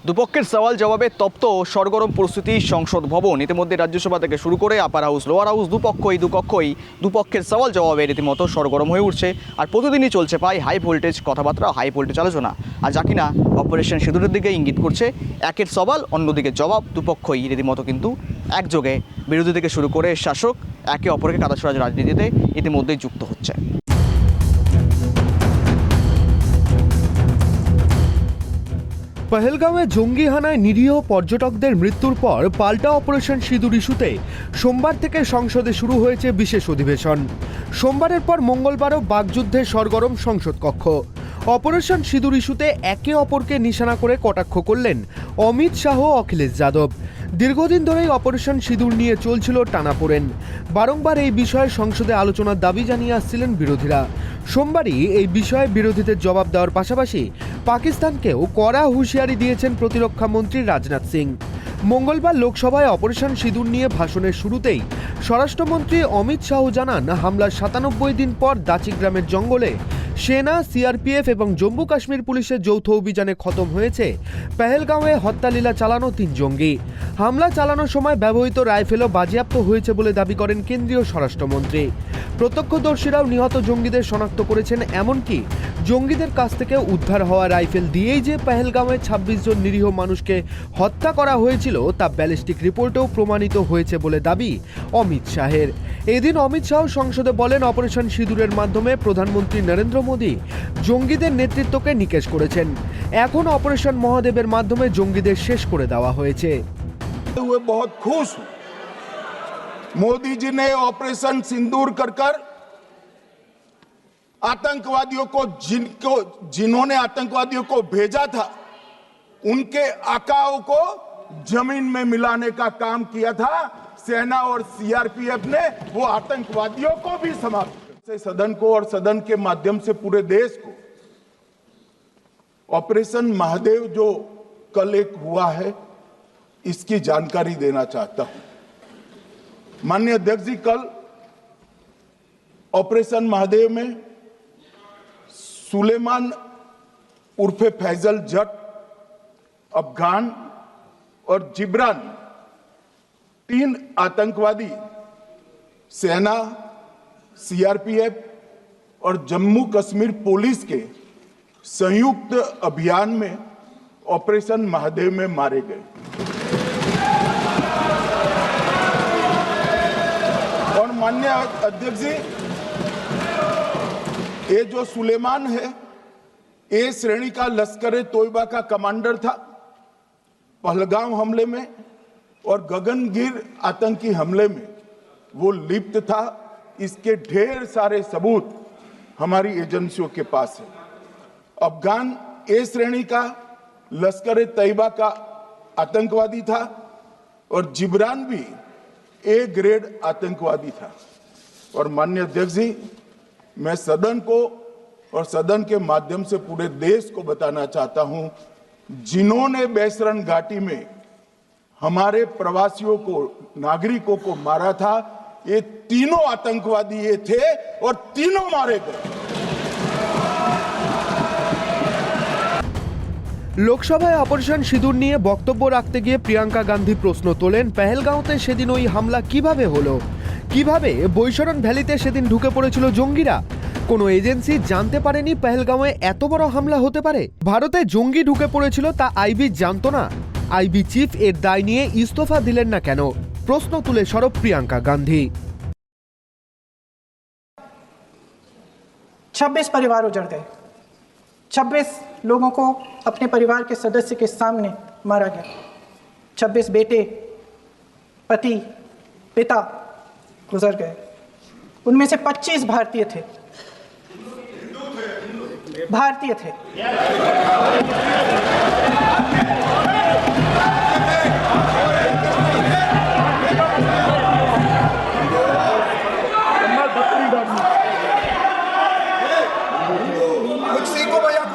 দুপক্ষের সওয়াল জবাবে তপ্ত সরগরম পরিস্থিতি সংসদ ভবন। ইতিমধ্যে রাজ্যসভা থেকে শুরু করে আপার হাউস লোয়ার হাউস দুপক্ষের সওয়াল জবাবে রীতিমতো সরগরম হয়ে উঠছে। আর প্রতিদিনই চলছে প্রায় হাই ভোল্টেজ কথাবার্তা, হাই ভোল্টেজ আলোচনা, আর যা কিনা অপারেশন সিঁদুরের দিকে ইঙ্গিত করছে। একের সওয়াল অন্যদিকে জবাব, দুপক্ষই রীতিমতো কিন্তু একযোগে বিরোধী থেকে শুরু করে শাসক একে অপরকে কাদাছোড়ার রাজনীতিতে ইতিমধ্যেই যুক্ত হচ্ছে। পহেলগাঁওয়ে জঙ্গি হানায় নিরীহ পর্যটকদের মৃত্যুর পর পাল্টা অপারেশন সিঁদুর ইস্যুতে সোমবার থেকে সংসদে শুরু হয়েছে বিশেষ অধিবেশন। সোমবারের পর মঙ্গলবারও বাকযুদ্ধে সরগরম সংসদ কক্ষ। অপারেশন সিঁদুর ইস্যুতে একে অপরকে নিশানা করে কটাক্ষ করলেন অমিত শাহ, অখিলেশ যাদব। দীর্ঘদিন ধরেই অপারেশন সিঁদুর নিয়ে চলছিল টানাপোড়েন। বারংবার এই বিষয়ে সংসদে আলোচনার দাবি জানিয়ে আসছিলেন বিরোধীরা। সোমবারই এই বিষয়ে বিরোধীদের জবাব দেওয়ার পাশাপাশি পাকিস্তানকেও কড়া হুঁশিয়ারি দিয়েছেন প্রতিরক্ষা মন্ত্রী রাজনাথ সিং। মঙ্গলবার লোকসভায় অপারেশন সিঁদুর নিয়ে ভাষণের শুরুতেই স্বরাষ্ট্রমন্ত্রী অমিত শাহ জানান, হামলার 97 দিন পর দাচিগ্রামের জঙ্গলে সেনা, সিআরপিএফ এবং জম্মু কাশ্মীর পুলিশের যৌথ অভিযানে খতম হয়েছে পহেলগাঁওয়ে হত্যালীলা চালানো 3 জঙ্গি। হামলা চালানোর সময় ব্যবহৃত রাইফেলও বাজেয়াপ্ত হয়েছে বলে দাবি করেন কেন্দ্রীয় স্বরাষ্ট্রমন্ত্রী। প্রত্যক্ষদর্শীরাও নিহত জঙ্গিদের শনাক্ত করেছেন, এমনকি জঙ্গিদের কাছ থেকে উদ্ধার হওয়া রাইফেল দিয়েই যে পহেলগাঁওয়ে 26 জন নিরীহ মানুষকে হত্যা করা হয়েছিল তা ব্যালিস্টিক রিপোর্টেও প্রমাণিত হয়েছে বলে দাবি অমিত শাহের। এদিন অমিত শাহ সংসদে বলেন, অপারেশন সিঁদুরের মাধ্যমে প্রধানমন্ত্রী নরেন্দ্র মোদী জঙ্গিদের নেতৃত্বকে নিকেশ করেছেন। এখন অপারেশন মহাদেবের মাধ্যমে জঙ্গিদের শেষ করে দেওয়া হয়েছে। बहुत खुश हूं मोदी जी ने ऑपरेशन सिंदूर कर आतंकवादियों को जिन्होंने आतंकवादियों को भेजा था उनके आकाओं को जमीन में मिलाने का काम किया था। सेना और सीआरपीएफ ने वो आतंकवादियों को भी समाप्त किया। सदन को और सदन के माध्यम से पूरे देश को ऑपरेशन महादेव जो कल एक हुआ है इसकी जानकारी देना चाहता हूं। माननीय अध्यक्ष जी, कल ऑपरेशन महादेव में सुलेमान उर्फे फैजल जट, अफगान और जिब्रान 3 आतंकवादी सेना, सीआरपीएफ और जम्मू कश्मीर पुलिस के संयुक्त अभियान में ऑपरेशन महादेव में मारे गए। और माननीय अध्यक्ष जी, ये जो सुलेमान है ए श्रेणी का लश्कर-ए तोयबा का कमांडर था। पहलगाम हमले में और गगनगिर आतंकी हमले में वो लिप्त था। इसके ढेर सारे सबूत हमारी एजेंसियों के पास है। अफगान ए श्रेणी का लश्कर-ए तैयबा का आतंकवादी था और जिब्रान भी ए ग्रेड आतंकवादी था। और माननीय अध्यक्ष जी, मैं सदन को और सदन के माध्यम से पूरे देश को बताना चाहता हूं, जिन्होंने बैसरन घाटी में हमारे प्रवासियों को, नागरिकों को मारा था, ये तीनों आतंकवादी ये थे और तीनों मारे गए। লোকসভায় অপারেশন সিঁদুর নিয়ে বক্তব্য রাখতে গিয়ে প্রিয়াঙ্কা গান্ধী প্রশ্ন তোলেন, পহেলগাঁওতে সেদিন ওই হামলা কিভাবে হলো? কিভাবে বৈশরণ ভ্যালিতে সেদিন ঢুকে পড়েছিল জঙ্গিরা? কোনো এজেন্সি জানতে পারেনি পহেলগাঁওয়ে এত বড় হামলা হতে পারে? ভারতে জঙ্গি ঢুকে পড়েছিল তা আইবি জানতো না? আইবি চিফ এর দায় নিয়ে ইস্তফা দিলেন না কেন? প্রশ্ন তুলে সরব প্রিয়াঙ্কা গান্ধী। 26 परिवार उजड़ गए। 26 लोगों को अपने परिवार के सदस्य के सामने मारा गया। 26 बेटे, पति, पिता गुजर गए। उनमें से 25 भारतीय थे।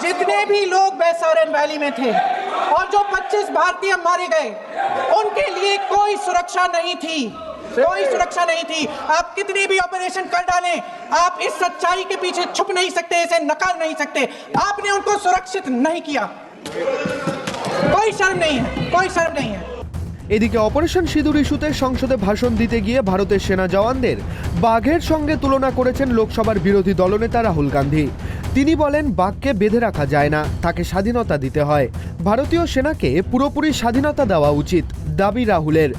जितने भी लोग बैसारन वैली में थे और जो 25 भारतीय मारे गए, उनके लिए कोई सुरक्षा नहीं थी। आप कितने भी ऑपरेशन कर डालें, आप इस सच्चाई के पीछे छुप नहीं सकते, इसे नकार नहीं सकते। आपने उनको सुरक्षित नहीं किया। कोई शर्म नहीं है, कोई शर्म नहीं है। এদিকে অপারেশন সিঁদুর ইস্যুতে সংসদে ভাষণ দিতে গিয়ে ভারতের সেনা জওয়ানদের বাঘের সঙ্গে তুলনা করেছেন লোকসভার বিরোধী দলনেতা রাহুল গান্ধী। তিনি বলেন, বাঘকে বেঁধে রাখা যায় না, তাকে স্বাধীনতা দিতে হয়। ভারতীয় সেনাকে পুরোপুরি স্বাধীনতা দেওয়া উচিত, দাবি রাহুলের।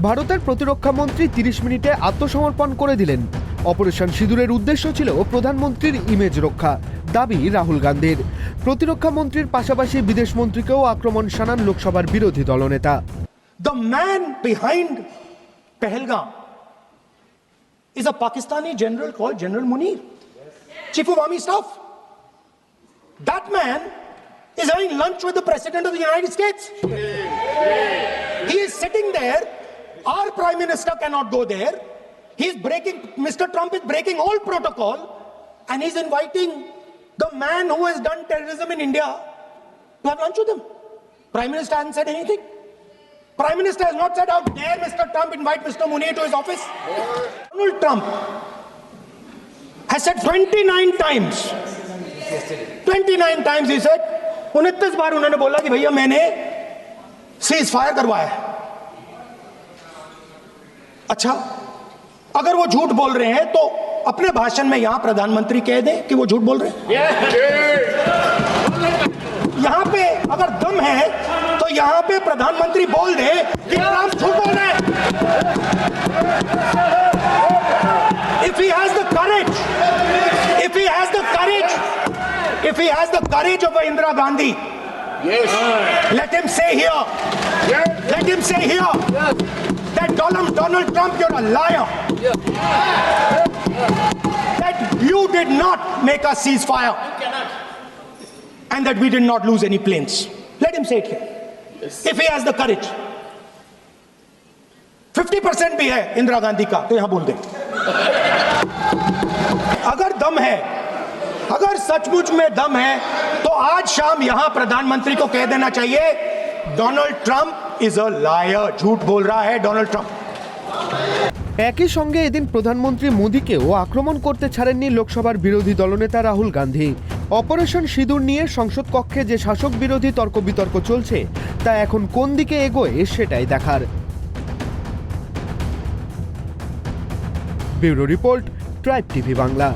ভারতের প্রতিরক্ষা মন্ত্রী 30 মিনিটে আত্মসমর্পণ করে দিলেন। অপারেশন সিঁদুরের উদ্দেশ্য ছিল প্রধানমন্ত্রীর ইমেজ রক্ষা, দাবি রাহুল গান্ধীর। প্রতিরক্ষা মন্ত্রীর পাশাপাশি বিদেশ মন্ত্রীকেও আক্রমণ শানান লোকসভার বিরোধী দলনেতা। The man behind Pahalgam is a Pakistani general called General Munir, Chief of Army Staff. That man is having lunch with the President of the United States. He is sitting there. Our Prime Minister cannot go there. Mr. Trump is breaking all protocol, and he's inviting the man who has done terrorism in India to have lunch with him. Prime Minister hasn't said anything. Prime Minister has not said, how dare Mr. Trump invite Mr. Munir to his office? Donald Trump has said 29 times. 29 times he said, 29 बार उन्होंने बोला कि भैया मैंने cease fire करवाया है। अच्छा, अगर वो झूठ बोल रहे हैं तो अपने भाषण में यहां प्रधानमंत्री कह दें कि वो झूठ बोल रहे हैं। यहां पे अगर दम है तो यहां पे प्रधानमंत्री बोल दे कि ट्रंप झूठ बोल रहे हैं। If he has the courage, if he has the courage of Indira Gandhi, let him say here, that Donald Trump, you're a liar. That you did not make a ceasefire. And that we did not lose any planes. Let him say it here. If he has the courage. 50% भी है इंदिरा गांधी का, तो यहां बोल दे। अगर दम है, अगर सचमुच में दम है, तो आज शाम यहां प्रधानमंत्री को कह देना चाहिए, Donald Trump is a liar, झूठ बोल रहा है डोनाल्ड ट्रंप। একই সঙ্গে এদিন প্রধানমন্ত্রী মোদীকেও আক্রমণ করতে ছাড়েননি লোকসভার বিরোধী দলনেতা রাহুল গান্ধী। অপারেশন সিঁদুর নিয়ে সংসদ কক্ষে যে শাসক বিরোধী তর্ক বিতর্ক চলছে, তা এখন কোন দিকে এগোয় সেটাই দেখার। Bureau report, tribe TV Bangla.